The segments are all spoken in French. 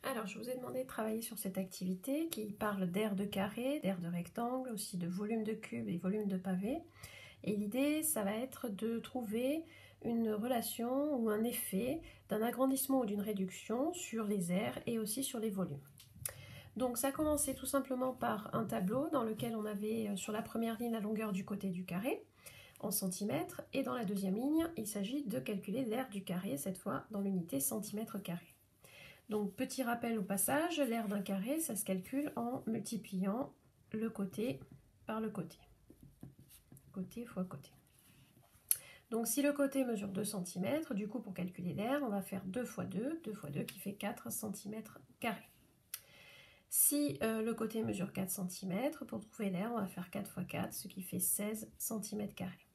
Alors, je vous ai demandé de travailler sur cette activité qui parle d'aire de carré, d'aire de rectangle, aussi de volume de cube et volume de pavé. Et l'idée, ça va être de trouver une relation ou un effet d'un agrandissement ou d'une réduction sur les aires et aussi sur les volumes. Donc ça commençait tout simplement par un tableau dans lequel on avait sur la première ligne la longueur du côté du carré en centimètres et dans la deuxième ligne, il s'agit de calculer l'aire du carré, cette fois dans l'unité centimètre carré. Donc petit rappel au passage, l'aire d'un carré, ça se calcule en multipliant le côté par le côté. Côté fois côté. Donc si le côté mesure 2 cm, du coup pour calculer l'aire, on va faire 2 fois 2 qui fait 4 cm carrés. Si le côté mesure 4 cm, pour trouver l'aire, on va faire 4 fois 4, ce qui fait 16 cm carrés.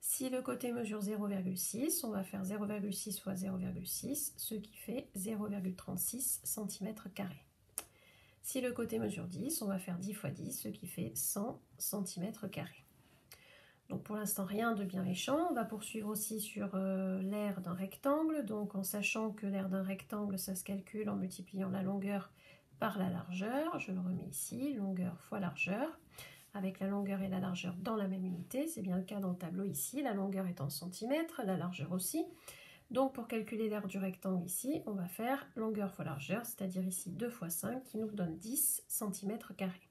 Si le côté mesure 0,6, on va faire 0,6 fois 0,6, ce qui fait 0,36 cm carrés. Si le côté mesure 10, on va faire 10 fois 10, ce qui fait 100 cm carrés. Donc pour l'instant, rien de bien méchant. On va poursuivre aussi sur l'aire d'un rectangle, donc en sachant que l'aire d'un rectangle, ça se calcule en multipliant la longueur par la largeur. Je le remets ici, longueur fois largeur, avec la longueur et la largeur dans la même unité. C'est bien le cas dans le tableau ici. La longueur est en centimètres, la largeur aussi. Donc pour calculer l'aire du rectangle ici, on va faire longueur fois largeur, c'est-à-dire ici 2 fois 5, qui nous donne 10 cm carrés.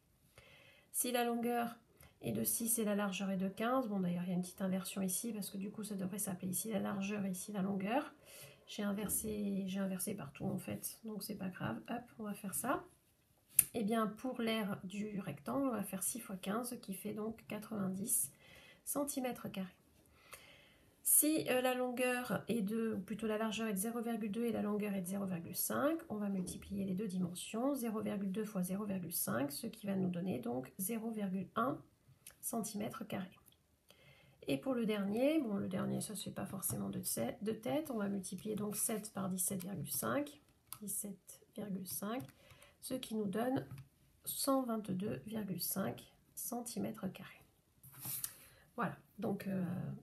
Si la longueur est de 6 et la largeur est de 15, bon d'ailleurs il y a une petite inversion ici, parce que du coup ça devrait s'appeler ici la largeur et ici la longueur. J'ai inversé partout en fait, donc c'est pas grave, hop, on va faire ça. Et bien pour l'aire du rectangle, on va faire 6 fois 15, qui fait donc 90 cm carrés. Si la longueur est de, ou plutôt la largeur est de 0,2 et la longueur est de 0,5, on va multiplier les deux dimensions, 0,2 fois 0,5, ce qui va nous donner donc 0,1 cm carrés. Et pour le dernier, bon le dernier ça se fait pas forcément de tête, on va multiplier donc 7 par 17,5, ce qui nous donne 122,5 cm carrés. Voilà, donc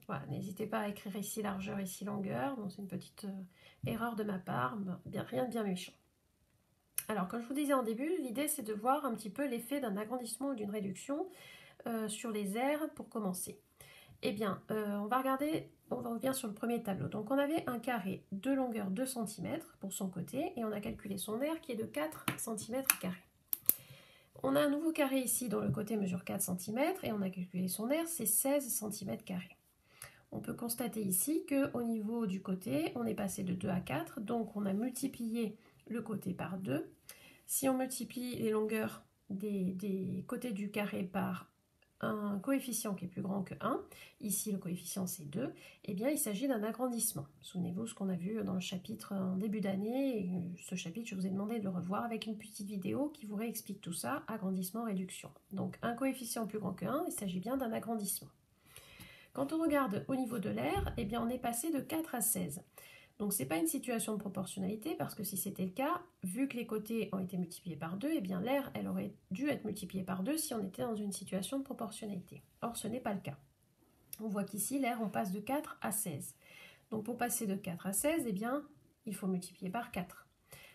voilà, n'hésitez pas à écrire ici largeur, ici longueur. Bon, c'est une petite erreur de ma part, rien de bien méchant. Alors, comme je vous disais en début, l'idée c'est de voir un petit peu l'effet d'un agrandissement ou d'une réduction sur les aires pour commencer. Eh bien, on va revenir sur le premier tableau. Donc, on avait un carré de longueur 2 cm pour son côté et on a calculé son aire qui est de 4 cm carrés. On a un nouveau carré ici dont le côté mesure 4 cm et on a calculé son aire, c'est 16 cm carrés. On peut constater ici qu'au niveau du côté, on est passé de 2 à 4, donc on a multiplié le côté par 2. Si on multiplie les longueurs des côtés du carré par un coefficient qui est plus grand que 1, ici le coefficient c'est 2, eh bien il s'agit d'un agrandissement. Souvenez-vous ce qu'on a vu dans le chapitre en début d'année, et ce chapitre je vous ai demandé de le revoir avec une petite vidéo qui vous réexplique tout ça, agrandissement, réduction. Donc un coefficient plus grand que 1, il s'agit bien d'un agrandissement. Quand on regarde au niveau de l'aire, eh bien on est passé de 4 à 16. Donc ce n'est pas une situation de proportionnalité parce que si c'était le cas, vu que les côtés ont été multipliés par 2, eh bien l'aire elle aurait dû être multipliée par 2 si on était dans une situation de proportionnalité. Or ce n'est pas le cas. On voit qu'ici l'aire on passe de 4 à 16. Donc pour passer de 4 à 16, eh bien il faut multiplier par 4.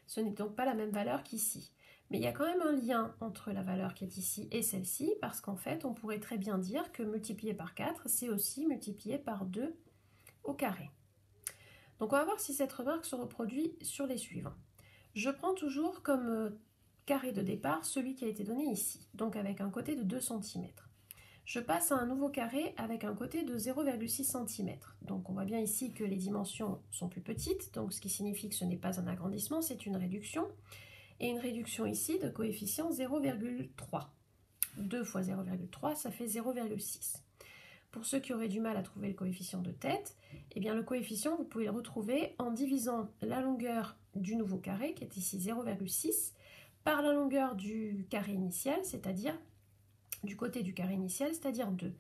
Ce n'est donc pas la même valeur qu'ici. Mais il y a quand même un lien entre la valeur qui est ici et celle-ci, parce qu'en fait on pourrait très bien dire que multiplier par 4, c'est aussi multiplier par 2 au carré. Donc on va voir si cette remarque se reproduit sur les suivants. Je prends toujours comme carré de départ celui qui a été donné ici, donc avec un côté de 2 cm. Je passe à un nouveau carré avec un côté de 0,6 cm. Donc on voit bien ici que les dimensions sont plus petites, donc ce qui signifie que ce n'est pas un agrandissement, c'est une réduction. Et une réduction ici de coefficient 0,3. 2 fois 0,3, ça fait 0,6. Pour ceux qui auraient du mal à trouver le coefficient de tête, eh bien le coefficient, vous pouvez le retrouver en divisant la longueur du nouveau carré, qui est ici 0,6, par la longueur du carré initial, c'est-à-dire du côté du carré initial, c'est-à-dire 2.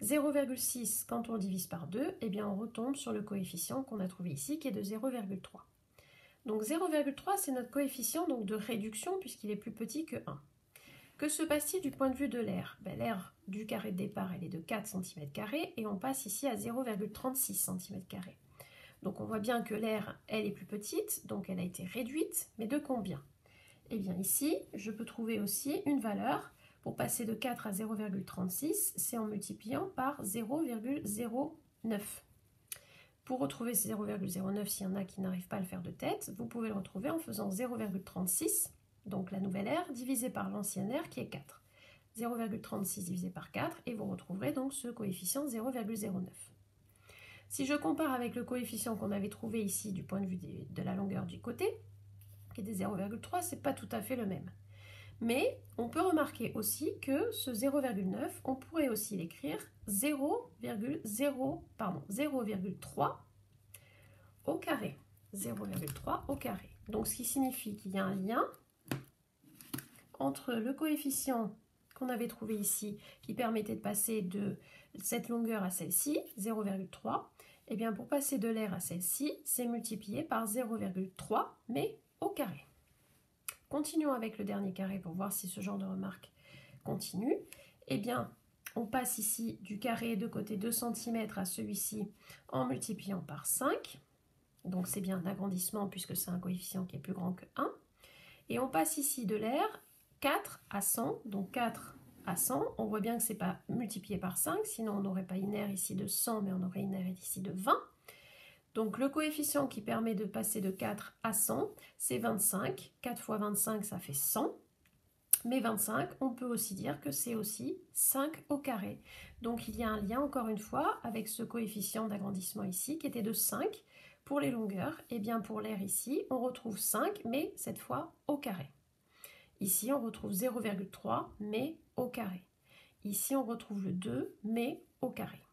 0,6, quand on le divise par 2, eh bien on retombe sur le coefficient qu'on a trouvé ici, qui est de 0,3. Donc 0,3, c'est notre coefficient donc, de réduction, puisqu'il est plus petit que 1. Que se passe-t-il du point de vue de l'aire? L'aire du carré de départ, elle est de 4 cm carrés et on passe ici à 0,36 cm carrés. Donc on voit bien que l'aire, elle est plus petite, donc elle a été réduite, mais de combien? Eh bien ici, je peux trouver aussi une valeur. Pour passer de 4 à 0,36, c'est en multipliant par 0,09. Pour retrouver 0,09, s'il y en a qui n'arrivent pas à le faire de tête, vous pouvez le retrouver en faisant 0,36, donc la nouvelle aire, divisée par l'ancienne aire qui est 4. 0,36 divisé par 4, et vous retrouverez donc ce coefficient 0,09. Si je compare avec le coefficient qu'on avait trouvé ici du point de vue de la longueur du côté, qui était 0,3, c'est pas tout à fait le même. Mais on peut remarquer aussi que ce 0,9, on pourrait aussi l'écrire 0,3 au carré. 0,3 au carré. Donc ce qui signifie qu'il y a un lien entre le coefficient qu'on avait trouvé ici, qui permettait de passer de cette longueur à celle-ci, 0,3, et bien pour passer de l'aire à celle-ci, c'est multiplié par 0,3, mais au carré. Continuons avec le dernier carré pour voir si ce genre de remarque continue. Eh bien, on passe ici du carré de côté 2 cm à celui-ci en multipliant par 5. Donc c'est bien un agrandissement puisque c'est un coefficient qui est plus grand que 1. Et on passe ici de l'aire 4 à 100. Donc 4 à 100, on voit bien que ce n'est pas multiplié par 5, sinon on n'aurait pas une aire ici de 100, mais on aurait une aire ici de 20. Donc le coefficient qui permet de passer de 4 à 100, c'est 25. 4 fois 25, ça fait 100. Mais 25, on peut aussi dire que c'est aussi 5 au carré. Donc il y a un lien, encore une fois, avec ce coefficient d'agrandissement ici, qui était de 5 pour les longueurs. Et bien pour l'aire ici, on retrouve 5, mais cette fois au carré. Ici, on retrouve 0,3, mais au carré. Ici, on retrouve le 2, mais au carré.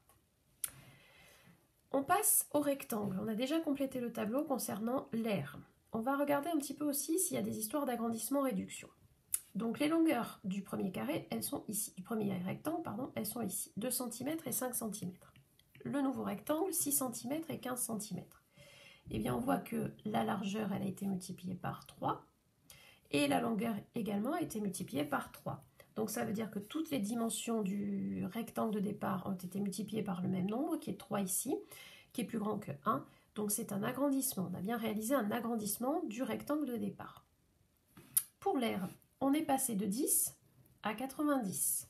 On passe au rectangle. On a déjà complété le tableau concernant l'aire. On va regarder un petit peu aussi s'il y a des histoires d'agrandissement-réduction. Donc les longueurs du premier carré, elles sont ici. Du premier rectangle, pardon, elles sont ici. 2 cm et 5 cm. Le nouveau rectangle, 6 cm et 15 cm. Eh bien, on voit que la largeur, elle a été multipliée par 3. Et la longueur également a été multipliée par 3. Donc ça veut dire que toutes les dimensions du rectangle de départ ont été multipliées par le même nombre, qui est 3 ici, qui est plus grand que 1. Donc c'est un agrandissement. On a bien réalisé un agrandissement du rectangle de départ. Pour l'aire, on est passé de 10 à 90.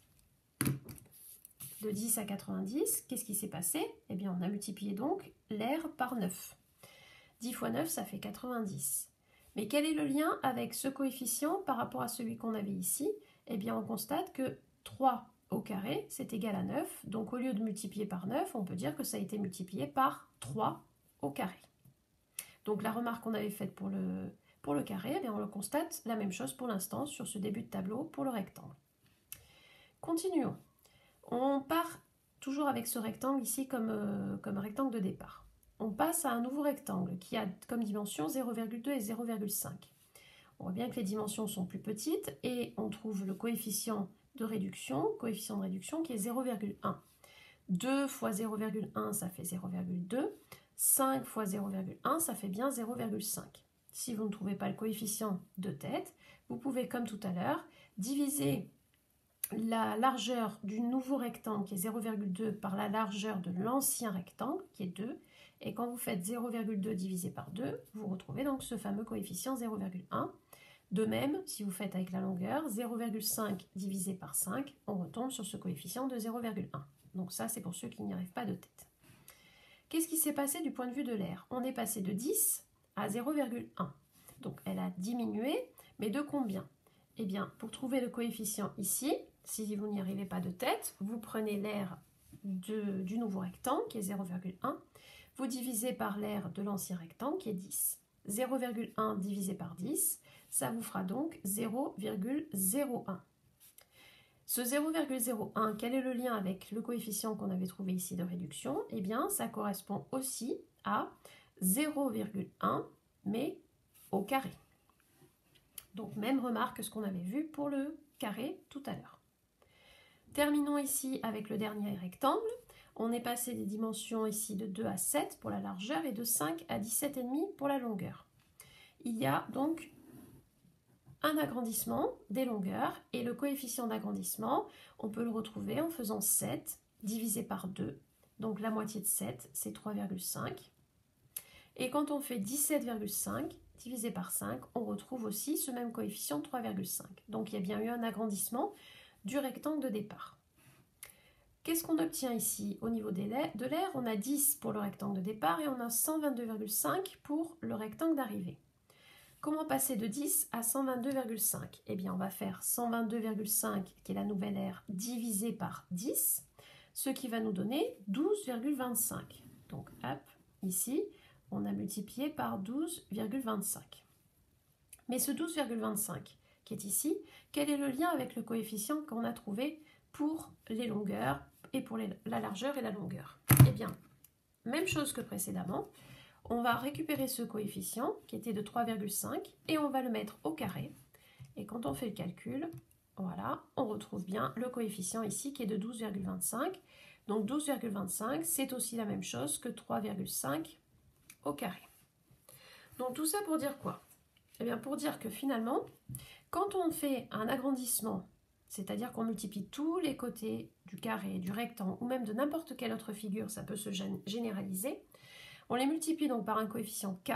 De 10 à 90, qu'est-ce qui s'est passé? Eh bien, on a multiplié donc l'aire par 9. 10 fois 9, ça fait 90. Mais quel est le lien avec ce coefficient par rapport à celui qu'on avait ici? Eh bien, on constate que 3 au carré, c'est égal à 9. Donc, au lieu de multiplier par 9, on peut dire que ça a été multiplié par 3 au carré. Donc, la remarque qu'on avait faite pour le carré, eh bien, on le constate la même chose pour l'instant sur ce début de tableau pour le rectangle. Continuons. On part toujours avec ce rectangle ici comme rectangle de départ. On passe à un nouveau rectangle qui a comme dimension 0,2 et 0,5. On voit bien que les dimensions sont plus petites et on trouve le coefficient de réduction qui est 0,1. 2 fois 0,1, ça fait 0,2. 5 fois 0,1, ça fait bien 0,5. Si vous ne trouvez pas le coefficient de tête, vous pouvez, comme tout à l'heure, diviser la largeur du nouveau rectangle qui est 0,2 par la largeur de l'ancien rectangle qui est 2. Et quand vous faites 0,2 divisé par 2, vous retrouvez donc ce fameux coefficient 0,1. De même, si vous faites avec la longueur, 0,5 divisé par 5, on retombe sur ce coefficient de 0,1. Donc ça, c'est pour ceux qui n'y arrivent pas de tête. Qu'est-ce qui s'est passé du point de vue de l'aire? On est passé de 10 à 0,1. Donc elle a diminué, mais de combien? Eh bien, pour trouver le coefficient ici, si vous n'y arrivez pas de tête, vous prenez l'aire du nouveau rectangle qui est 0,1. Vous divisez par l'aire de l'ancien rectangle qui est 10. 0,1 divisé par 10, ça vous fera donc 0,01. Ce 0,01, quel est le lien avec le coefficient qu'on avait trouvé ici de réduction? Eh bien, ça correspond aussi à 0,1, mais au carré. Donc, même remarque que ce qu'on avait vu pour le carré tout à l'heure. Terminons ici avec le dernier rectangle. On est passé des dimensions ici de 2 à 7 pour la largeur et de 5 à 17,5 pour la longueur. Il y a donc un agrandissement des longueurs et le coefficient d'agrandissement, on peut le retrouver en faisant 7 divisé par 2. Donc la moitié de 7, c'est 3,5. Et quand on fait 17,5 divisé par 5, on retrouve aussi ce même coefficient de 3,5. Donc il y a bien eu un agrandissement du rectangle de départ. Qu'est-ce qu'on obtient ici au niveau de l'air? On a 10 pour le rectangle de départ et on a 122,5 pour le rectangle d'arrivée. Comment passer de 10 à 122,5? Eh bien, on va faire 122,5, qui est la nouvelle aire, divisé par 10, ce qui va nous donner 12,25. Donc, hop, ici, on a multiplié par 12,25. Mais ce 12,25 qui est ici, quel est le lien avec le coefficient qu'on a trouvé pour les longueurs et pour la largeur et la longueur? Eh bien, même chose que précédemment, on va récupérer ce coefficient qui était de 3,5 et on va le mettre au carré. Et quand on fait le calcul, voilà, on retrouve bien le coefficient ici qui est de 12,25. Donc 12,25, c'est aussi la même chose que 3,5 au carré. Donc tout ça pour dire quoi? Eh bien pour dire que finalement, quand on fait un agrandissement, c'est-à-dire qu'on multiplie tous les côtés du carré, du rectangle ou même de n'importe quelle autre figure, ça peut se généraliser, on les multiplie donc par un coefficient k,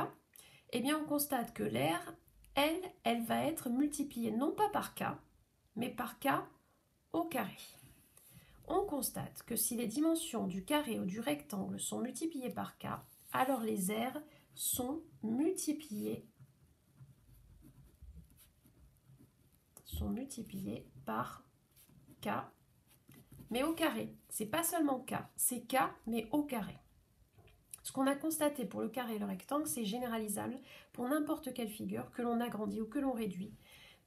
eh bien on constate que l'aire, elle va être multipliée non pas par k, mais par k au carré. On constate que si les dimensions du carré ou du rectangle sont multipliées par k, alors les aires sont multipliées par k, mais au carré. C'est pas seulement k, c'est k, mais au carré. Ce qu'on a constaté pour le carré et le rectangle, c'est généralisable pour n'importe quelle figure que l'on agrandit ou que l'on réduit.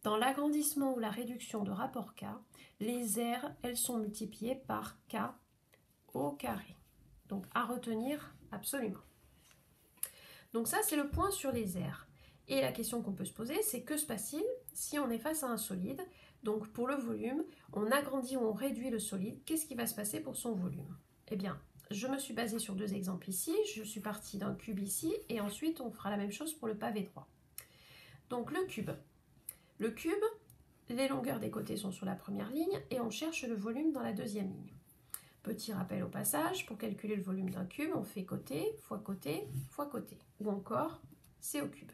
Dans l'agrandissement ou la réduction de rapport k, les aires, elles sont multipliées par k au carré. Donc à retenir absolument. Donc ça, c'est le point sur les aires. Et la question qu'on peut se poser, c'est que se passe-t-il si on est face à un solide? Donc pour le volume, on agrandit ou on réduit le solide, qu'est-ce qui va se passer pour son volume? Eh bien, je me suis basée sur deux exemples ici, je suis partie d'un cube ici, et ensuite on fera la même chose pour le pavé droit. Donc le cube, les longueurs des côtés sont sur la première ligne, et on cherche le volume dans la deuxième ligne. Petit rappel au passage, pour calculer le volume d'un cube, on fait côté, fois côté, fois côté, ou encore c'est au cube.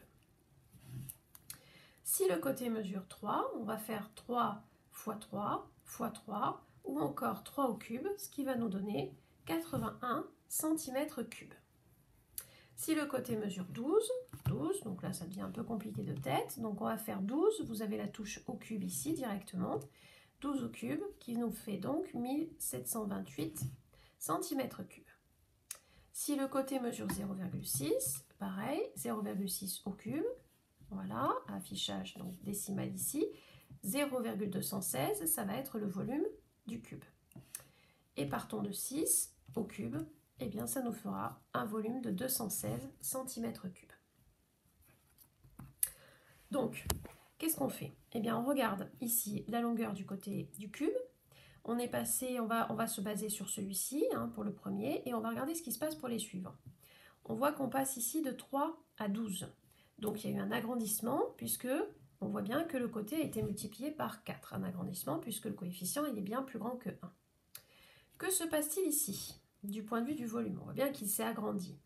Si le côté mesure 3, on va faire 3 fois 3 fois 3, ou encore 3 au cube, ce qui va nous donner 81 cm3. Si le côté mesure 12, donc là ça devient un peu compliqué de tête, donc on va faire 12, vous avez la touche au cube ici directement, 12 au cube, qui nous fait donc 1728 cm3. Si le côté mesure 0,6, pareil, 0,6 au cube, voilà, affichage donc décimal ici, 0,216, ça va être le volume du cube. Et partons de 6 au cube, eh bien ça nous fera un volume de 216 cm3. Donc, qu'est-ce qu'on fait? Eh bien, on regarde ici la longueur du côté du cube. On est passé, on va se baser sur celui-ci pour le premier et on va regarder ce qui se passe pour les suivants. On voit qu'on passe ici de 3 à 12. Donc, il y a eu un agrandissement puisque on voit bien que le côté a été multiplié par 4. Un agrandissement puisque le coefficient il est bien plus grand que 1. Que se passe-t-il ici du point de vue du volume? On voit bien qu'il s'est agrandi.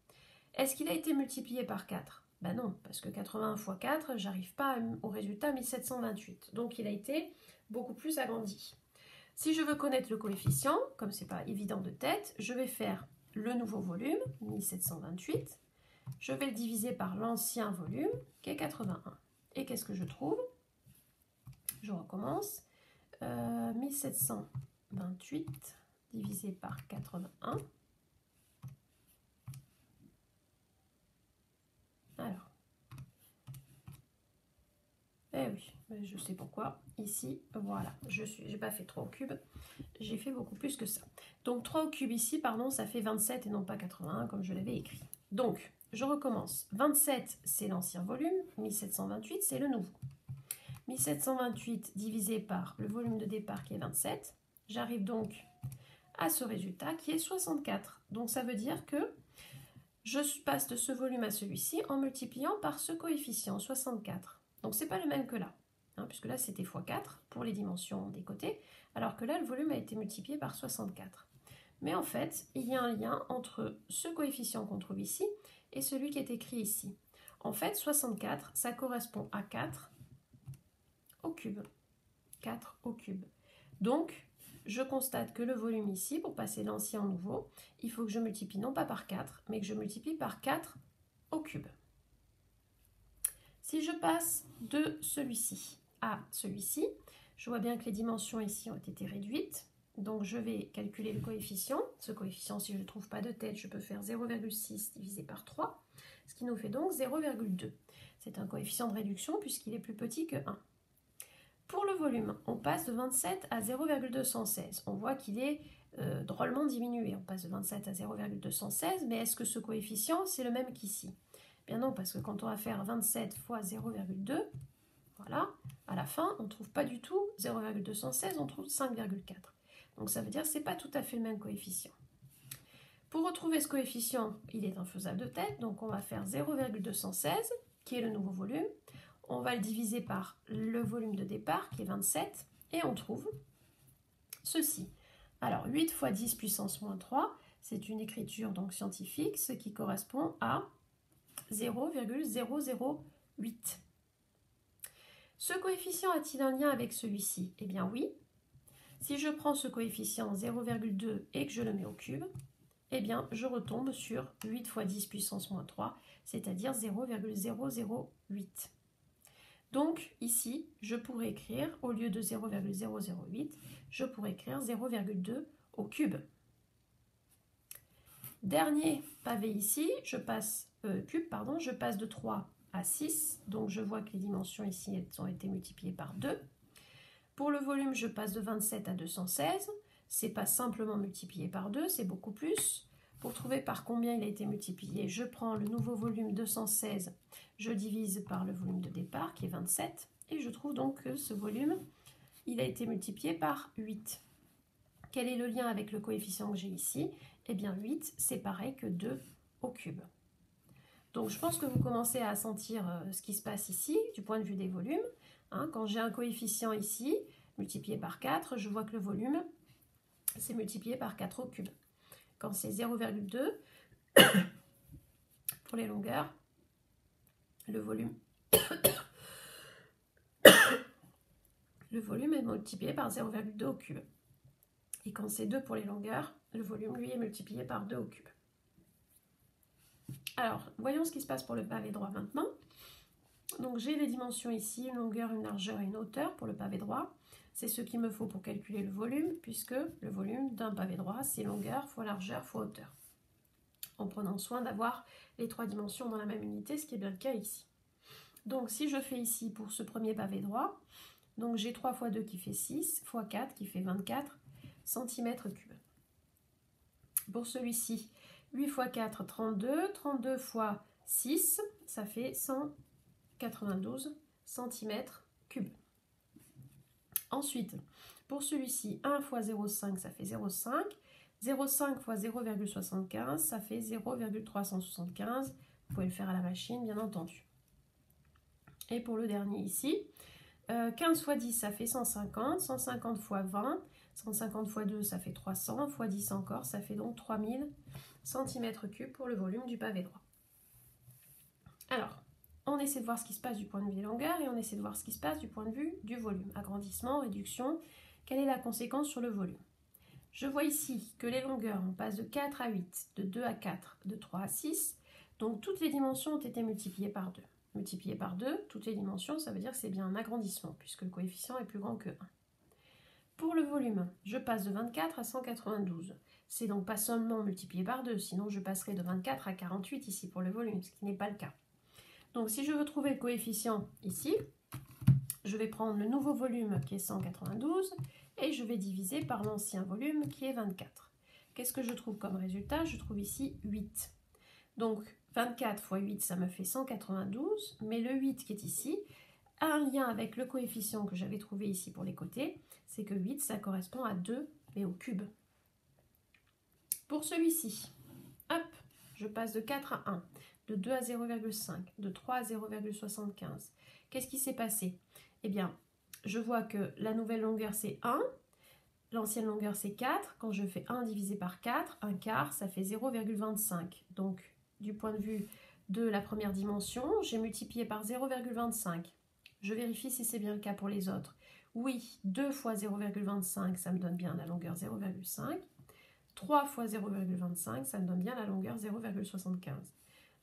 Est-ce qu'il a été multiplié par 4? Ben non, parce que 81 fois 4, j'arrive pas au résultat 1728. Donc il a été beaucoup plus agrandi. Si je veux connaître le coefficient, comme c'est pas évident de tête, je vais faire le nouveau volume, 1728. Je vais le diviser par l'ancien volume, qui est 81. Et qu'est-ce que je trouve? Je recommence. 1728 divisé par 81. Alors, oui, je sais pourquoi. Ici, voilà, j'ai pas fait 3 au cube, j'ai fait beaucoup plus que ça. Donc 3 au cube ici, pardon, ça fait 27 et non pas 81 comme je l'avais écrit. Donc, je recommence. 27, c'est l'ancien volume, 1728, c'est le nouveau. 1728 divisé par le volume de départ qui est 27, j'arrive donc à ce résultat qui est 64. Donc ça veut dire que je passe de ce volume à celui-ci en multipliant par ce coefficient, 64. Donc c'est pas le même que là, puisque là c'était x4 pour les dimensions des côtés, alors que là le volume a été multiplié par 64. Mais en fait, il y a un lien entre ce coefficient qu'on trouve ici et celui qui est écrit ici. En fait, 64, ça correspond à 4 au cube. 4 au cube. Donc, je constate que le volume ici, pour passer l'ancien au nouveau, il faut que je multiplie non pas par 4, mais que je multiplie par 4 au cube. Si je passe de celui-ci à celui-ci, je vois bien que les dimensions ici ont été réduites. Donc, je vais calculer le coefficient. Ce coefficient, si je ne trouve pas de tête, je peux faire 0,6 divisé par 3, ce qui nous fait donc 0,2. C'est un coefficient de réduction puisqu'il est plus petit que 1. Pour le volume, on passe de 27 à 0,216. On voit qu'il est drôlement diminué. On passe de 27 à 0,216, mais est-ce que ce coefficient, c'est le même qu'ici? Bien non, parce que quand on va faire 27 fois 0,2, voilà, à la fin, on ne trouve pas du tout 0,216, on trouve 5,4. Donc ça veut dire que ce n'est pas tout à fait le même coefficient. Pour retrouver ce coefficient, il est infaisable de tête, donc on va faire 0,216, qui est le nouveau volume. On va le diviser par le volume de départ, qui est 27, et on trouve ceci. Alors, 8 fois 10 puissance moins 3, c'est une écriture donc scientifique, ce qui correspond à 0,008. Ce coefficient a-t-il un lien avec celui-ci? Eh bien oui. Si je prends ce coefficient 0,2 et que je le mets au cube, eh bien je retombe sur 8 fois 10 puissance moins 3, c'est-à-dire 0,008. Donc ici, je pourrais écrire, au lieu de 0,008, je pourrais écrire 0,2 au cube. Dernier pavé ici, je passe de 3 à 6, donc je vois que les dimensions ici elles ont été multipliées par 2. Pour le volume, je passe de 27 à 216, c'est pas simplement multiplié par 2, c'est beaucoup plus. Pour trouver par combien il a été multiplié, je prends le nouveau volume 216, je divise par le volume de départ qui est 27, et je trouve donc que ce volume, il a été multiplié par 8. Quel est le lien avec le coefficient que j'ai ici? Eh bien 8, c'est pareil que 2 au cube. Donc je pense que vous commencez à sentir ce qui se passe ici, du point de vue des volumes. Quand j'ai un coefficient ici, multiplié par 4, je vois que le volume, c'est multiplié par 4 au cube. Quand c'est 0,2, pour les longueurs, le volume est multiplié par 0,2 au cube. Et quand c'est 2 pour les longueurs, le volume, lui, est multiplié par 2 au cube. Alors, voyons ce qui se passe pour le pavé droit maintenant. Donc, j'ai les dimensions ici, une longueur, une largeur et une hauteur pour le pavé droit. C'est ce qu'il me faut pour calculer le volume, puisque le volume d'un pavé droit, c'est longueur fois largeur fois hauteur. En prenant soin d'avoir les 3 dimensions dans la même unité, ce qui est bien le cas ici. Donc, si je fais ici pour ce premier pavé droit, donc j'ai 3 fois 2 qui fait 6, fois 4 qui fait 24 cm3. Pour celui-ci, 8 fois 4, 32, 32 fois 6, ça fait 192 cm3. Ensuite, pour celui-ci, 1 fois 0,5, ça fait 0,5. 0,5 fois 0,75, ça fait 0,375. Vous pouvez le faire à la machine, bien entendu. Et pour le dernier ici, 15 fois 10, ça fait 150. 150 fois 20, 150 fois 2, ça fait 300. Fois 10 encore, ça fait donc 3000 cm3 pour le volume du pavé droit. Alors, on essaie de voir ce qui se passe du point de vue des longueurs et on essaie de voir ce qui se passe du point de vue du volume. Agrandissement, réduction, quelle est la conséquence sur le volume? Je vois ici que les longueurs, on passe de 4 à 8, de 2 à 4, de 3 à 6. Donc toutes les dimensions ont été multipliées par 2. Multipliées par 2, toutes les dimensions, ça veut dire que c'est bien un agrandissement, puisque le coefficient est plus grand que 1. Pour le volume, je passe de 24 à 192. C'est donc pas seulement multiplié par 2, sinon je passerai de 24 à 48 ici pour le volume, ce qui n'est pas le cas. Donc si je veux trouver le coefficient ici, je vais prendre le nouveau volume qui est 192 et je vais diviser par l'ancien volume qui est 24. Qu'est-ce que je trouve comme résultat? Je trouve ici 8. Donc 24 fois 8, ça me fait 192, mais le 8 qui est ici a un lien avec le coefficient que j'avais trouvé ici pour les côtés, c'est que 8, ça correspond à 2, mais au cube. Pour celui-ci, hop, je passe de 4 à 1, de 2 à 0,5, de 3 à 0,75. Qu'est-ce qui s'est passé? Eh bien, je vois que la nouvelle longueur c'est 1, l'ancienne longueur c'est 4. Quand je fais 1 divisé par 4, un quart, ça fait 0,25. Donc du point de vue de la première dimension, j'ai multiplié par 0,25. Je vérifie si c'est bien le cas pour les autres. Oui, 2 fois 0,25, ça me donne bien la longueur 0,5. 3 fois 0,25, ça me donne bien la longueur 0,75.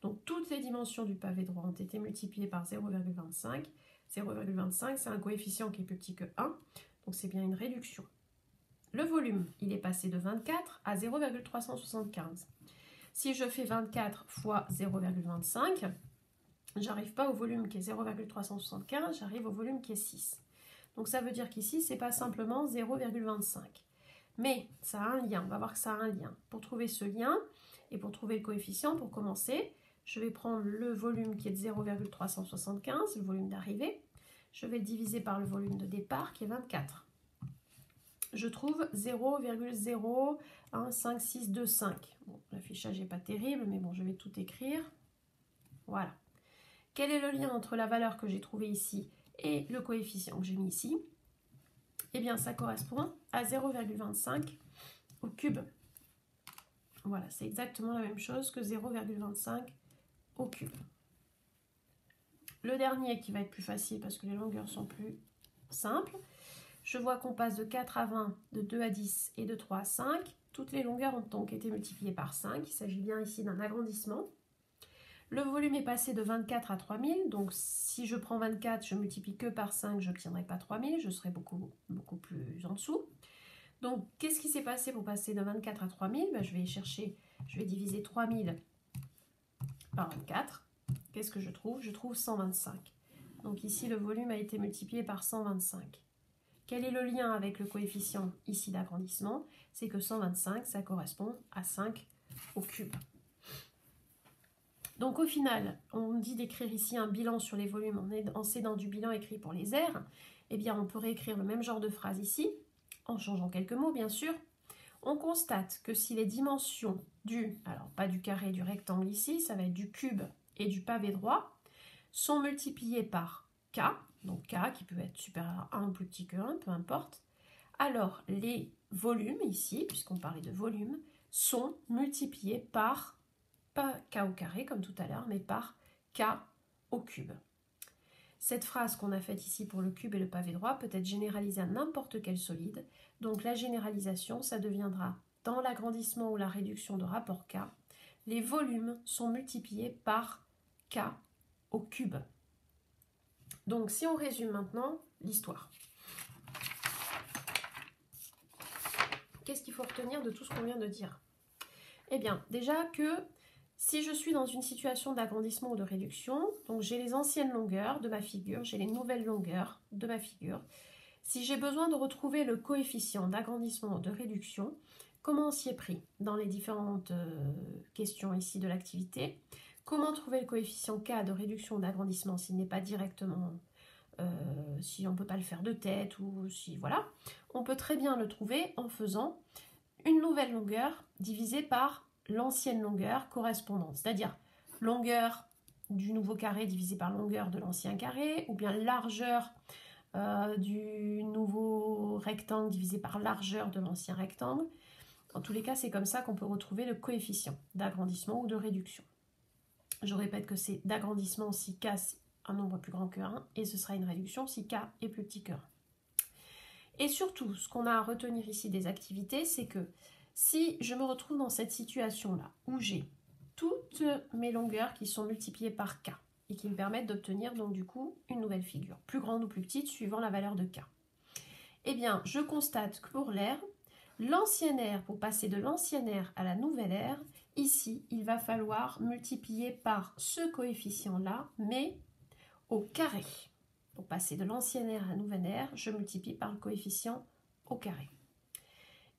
Donc toutes les dimensions du pavé droit ont été multipliées par 0,25. 0,25, c'est un coefficient qui est plus petit que 1, donc c'est bien une réduction. Le volume, il est passé de 24 à 0,375. Si je fais 24 fois 0,25, j'arrive pas au volume qui est 0,375, j'arrive au volume qui est 6. Donc ça veut dire qu'ici, c'est pas simplement 0,25. Mais ça a un lien, on va voir que ça a un lien. Pour trouver ce lien et pour trouver le coefficient, pour commencer, je vais prendre le volume qui est de 0,375, le volume d'arrivée. Je vais le diviser par le volume de départ qui est 24. Je trouve 0,015625. Bon, l'affichage n'est pas terrible, mais bon, je vais tout écrire. Voilà. Quel est le lien entre la valeur que j'ai trouvée ici et le coefficient que j'ai mis ici? Eh bien, ça correspond à 0,25 au cube. Voilà, c'est exactement la même chose que 0,25 au cube. Le dernier qui va être plus facile parce que les longueurs sont plus simples. Je vois qu'on passe de 4 à 20, de 2 à 10 et de 3 à 5. Toutes les longueurs ont donc été multipliées par 5. Il s'agit bien ici d'un agrandissement. Le volume est passé de 24 à 3000. Donc si je prends 24, je multiplie que par 5, je n'obtiendrai pas 3000. Je serai beaucoup plus en dessous. Donc qu'est-ce qui s'est passé pour passer de 24 à 3000? Je vais diviser 3000 par 24. Qu'est-ce que je trouve? Je trouve 125. Donc ici, le volume a été multiplié par 125. Quel est le lien avec le coefficient ici d'agrandissement? C'est que 125, ça correspond à 5 au cube. Donc au final, on dit d'écrire ici un bilan sur les volumes en s'aidant du bilan écrit pour les aires. Eh bien, on peut réécrire le même genre de phrase ici, en changeant quelques mots bien sûr. On constate que si les dimensions alors pas du carré et du rectangle ici, ça va être du cube et du pavé droit, sont multipliées par k, donc k qui peut être supérieur à 1 ou plus petit que 1, peu importe, alors les volumes ici, puisqu'on parlait de volume, sont multipliés par, pas k au carré comme tout à l'heure, mais par k au cube. Cette phrase qu'on a faite ici pour le cube et le pavé droit peut être généralisée à n'importe quel solide, donc la généralisation, ça deviendra dans l'agrandissement ou la réduction de rapport k, les volumes sont multipliés par k au cube. Donc si on résume maintenant l'histoire. Qu'est-ce qu'il faut retenir de tout ce qu'on vient de dire? Eh bien, déjà que si je suis dans une situation d'agrandissement ou de réduction, donc j'ai les anciennes longueurs de ma figure, j'ai les nouvelles longueurs de ma figure. Si j'ai besoin de retrouver le coefficient d'agrandissement ou de réduction, comment on s'y est pris dans les différentes questions ici de l'activité? Comment trouver le coefficient K de réduction ou d'agrandissement s'il n'est pas directement, si on ne peut pas le faire de tête ou si voilà. On peut très bien le trouver en faisant une nouvelle longueur divisée par l'ancienne longueur correspondante, c'est-à-dire longueur du nouveau carré divisé par longueur de l'ancien carré, ou bien largeur du nouveau rectangle divisé par largeur de l'ancien rectangle. En tous les cas, c'est comme ça qu'on peut retrouver le coefficient d'agrandissement ou de réduction. Je répète que c'est d'agrandissement si k est un nombre plus grand que 1 et ce sera une réduction si k est plus petit que 1. Et surtout, ce qu'on a à retenir ici des activités, c'est que si je me retrouve dans cette situation-là où j'ai toutes mes longueurs qui sont multipliées par k et qui me permettent d'obtenir donc du coup une nouvelle figure, plus grande ou plus petite suivant la valeur de k, eh bien je constate que pour l'aire, l'ancienne aire, pour passer de l'ancienne aire à la nouvelle aire, ici il va falloir multiplier par ce coefficient-là, mais au carré. Pour passer de l'ancienne aire à la nouvelle aire, je multiplie par le coefficient au carré.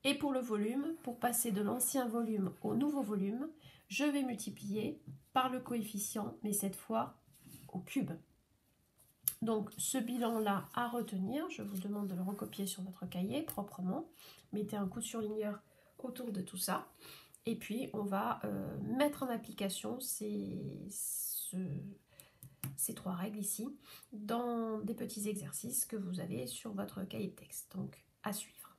Et pour le volume, pour passer de l'ancien volume au nouveau volume, je vais multiplier par le coefficient, mais cette fois au cube. Donc ce bilan-là à retenir, je vous demande de le recopier sur votre cahier proprement. Mettez un coup de surligneur autour de tout ça. Et puis on va mettre en application ces 3 règles ici dans des petits exercices que vous avez sur votre cahier de texte. Donc à suivre.